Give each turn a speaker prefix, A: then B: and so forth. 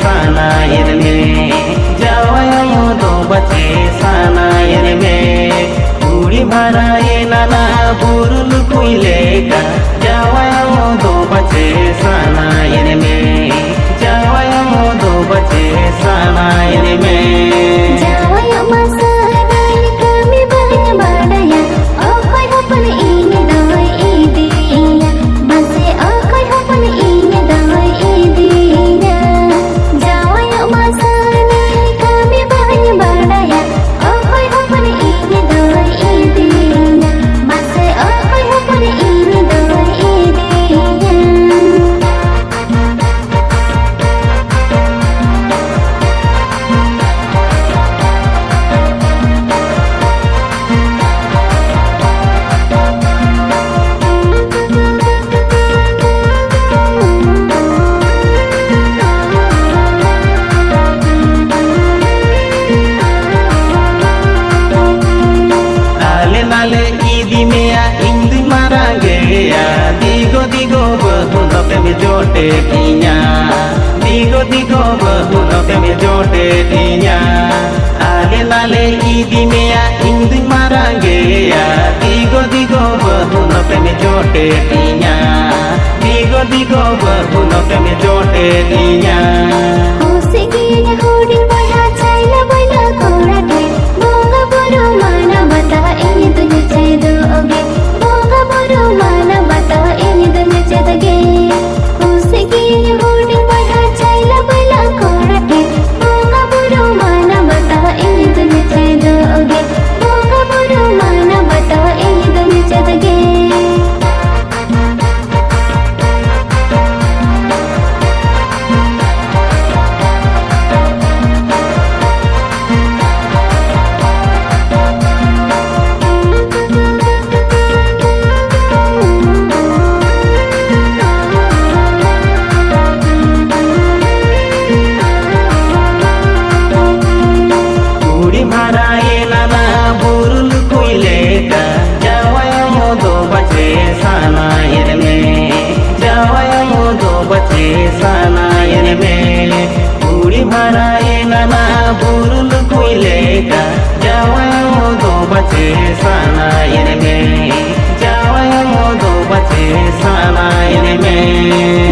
A: सानायर में जावाया दो बचे सानायर में उड़ी भराए नाना बुरुल कुइले का जावाया दो बचे सानायर में जावाया दो बचे सानायर में
B: जावाया मसानाय कमी बने बाड़या ओखय हपन इने दवय ई दिया बसे ओखय हपन इने दवय ई दिया जावाया मसानाय कमी बने बाड़या ओखय हपन इने दवय ई दिया बसे ओखय हपन इने दवय ई दिया
A: नाले ईदी में इंदु मारा गया दिगो दिगो बहुनो पे में जोटे किया दिगो दिगो बहुनो पे में जोटे किया आले नाले ईदी में इंदु मारा गया दिगो दिगो बहुनो पे में जोटे किया दिगो दिगो बहुनो पे में जोटे किया
B: ओसे गिने होडी बहा चाइला बैला कोराटे बोगा बरो माना बता एनी दुने छेदो ओगे बोगा बरो माना बता एनी दुने छेदगे ओसे गिने होडी बहा चाइला बैला कोराटे बोगा बरो माना बता एनी दुने छेदो ओगे बोगा बरो माना बता एनी दुने छेदगे
A: उड़ी भराए नाना बुरुल कुइले का जावाया दो बचे सानायर में जावाया दो बचे सानायर में उड़ी भराए नाना बुरुल कुइले का जावाया दो बचे सानायर में जावाया दो बचे सानायर में